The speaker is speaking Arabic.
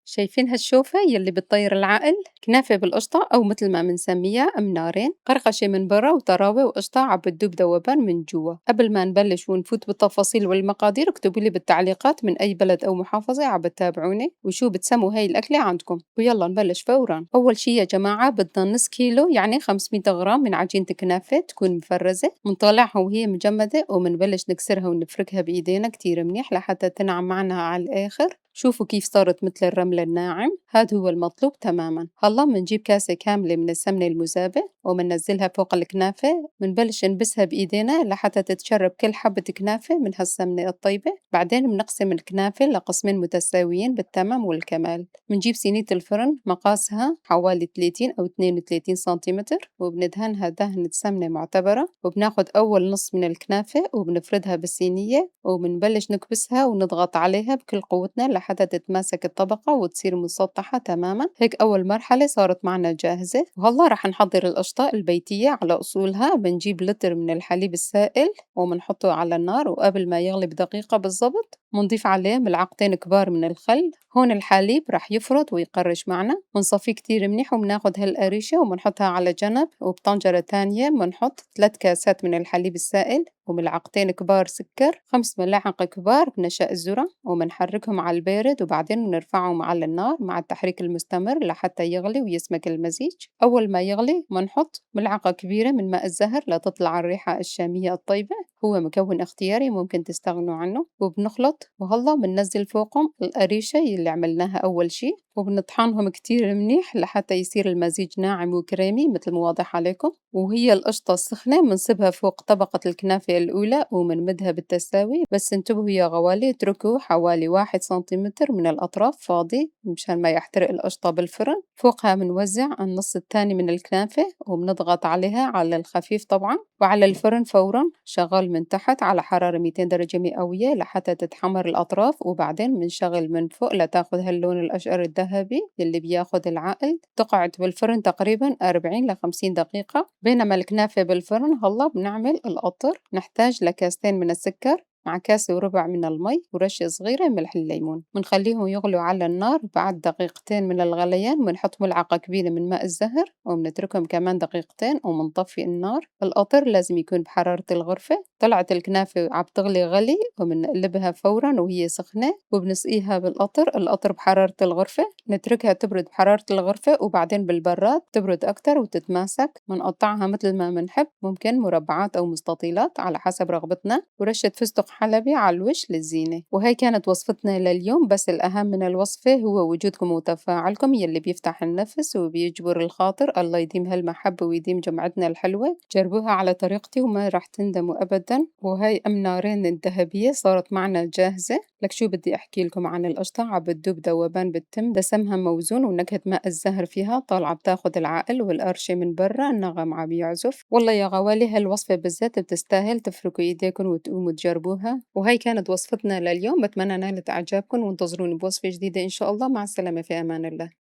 شايفين هالشوفة يلي بتطير العقل؟ كنافة بالقشطة أو مثل ما منسميها أم نارين، قرقشة من برا وطراوة وقشطة عبتدوب ذوبان من جوا. قبل ما نبلش ونفوت بالتفاصيل والمقادير اكتبوا لي بالتعليقات من أي بلد أو محافظة عبتتابعوني وشو بتسموا هاي الأكلة عندكم، ويلا نبلش فورا. أول شي يا جماعة بدنا نص كيلو يعني 500 غرام من عجينة كنافة تكون مفرزة، منطلعها وهي مجمدة ومنبلش نكسرها ونفركها بإيدينا كتير منيح لحتى تنعم معنا على الآخر. شوفوا كيف صارت مثل الرمل الناعم، هذا هو المطلوب تماما. هلا منجيب كاسة كاملة من السمنة المذابة ومننزلها فوق الكنافة، منبلش نبسها بإيدينا لحتى تتشرب كل حبة كنافة من هالسمنة الطيبة. بعدين بنقسم الكنافة لقسمين متساويين بالتمام والكمال. منجيب صينية الفرن مقاسها حوالي 30 أو 32 سنتيمتر وبندهنها دهنة سمنة معتبرة، وبناخد أول نص من الكنافة وبنفردها بالصينية وبنبلش نكبسها ونضغط عليها بكل قوتنا لحتى تتماسك الطبقة وتصير مسطحة تماما. هيك أول مرحلة صارت معنا جاهزة. وهلا رح نحضر القشطة البيتية على أصولها. بنجيب لتر من الحليب السائل وبنحطه على النار، وقبل ما يغلي بدقيقة بالضبط بنضيف عليه ملعقتين كبار من الخل. هون الحليب رح يفرط ويقرش معنا، بنصفيه كتير منيح وبناخد هالقريشة وبنحطها على جنب. وبطنجرة تانية بنحط 3 كاسات من الحليب السائل وملعقتين كبار سكر، 5 ملاعق كبار نشا الذرة، وبنحركهم على البارد وبعدين بنرفعهم على النار مع التحريك المستمر لحتى يغلي ويسمك المزيج. أول ما يغلي بنحط ملعقة كبيرة من ماء الزهر لتطلع الريحة الشامية الطيبة، هو مكون اختياري ممكن تستغنوا عنه. وبنخلط وهلا بننزل فوقهم القريشة اللي عملناها أول شي وبنطحنهم كتير منيح لحتى يصير المزيج ناعم وكريمي مثل ما واضح عليكم. وهي القشطة السخنة بنصبها فوق طبقة الكنافة الأولى وبنمدها بالتساوي، بس انتبهوا يا غوالي اتركوا حوالي 1 سنتيمتر من الأطراف فاضي مشان ما يحترق القشطة بالفرن. فوقها بنوزع النص الثاني من الكنافة وبنضغط عليها على الخفيف طبعا، وعلى الفرن فورا شغال من تحت على حرارة 200 درجة مئوية لحتى تتحمر الأطراف، وبعدين بنشغل من فوق لتاخد هاللون الأشقر الذهبي اللي بياخد العقل. تقعد بالفرن تقريبا 40 ل 50 دقيقة. بينما الكنافة بالفرن هلا بنعمل القطر. نحتاج لكاستين من السكر مع كاسة وربع من المي ورشة صغيرة ملح الليمون. بنخليهم يغلوا على النار. بعد دقيقتين من الغليان بنحط ملعقة كبيرة من ماء الزهر وبنتركهم كمان دقيقتين وبنطفي النار. القطر لازم يكون بحرارة الغرفة. طلعت الكنافة عم تغلي غلي وبنقلبها فورا وهي سخنة وبنسقيها بالقطر. القطر بحرارة الغرفة، نتركها تبرد بحرارة الغرفة وبعدين بالبراد تبرد أكتر وتتماسك. بنقطعها مثل ما بنحب، ممكن مربعات أو مستطيلات على حسب رغبتنا، ورشة فستق حلبي على الوش للزينة. وهي كانت وصفتنا لليوم، بس الأهم من الوصفة هو وجودكم وتفاعلكم يلي بيفتح النفس وبيجبر الخاطر. الله يديم هالمحبة ويديم جمعتنا الحلوة. جربوها على طريقتي وما راح تندموا أبدا. وهي أم نارين الذهبية صارت معنا جاهزة. لك شو بدي أحكي لكم عن القشطة عبتدوب ذوبان بالتم، دسمها موزون ونكهة ماء الزهر فيها طالعة بتاخد العقل، والقرشة من برا النغم عم يعزف. والله يا غوالي هالوصفة بالذات بتستاهل تفركوا إيديكم وتقوموا تجربوها. وهي كانت وصفتنا لليوم، بتمنى نالت إعجابكم وانتظروني بوصفة جديدة إن شاء الله. مع السلامة، في أمان الله.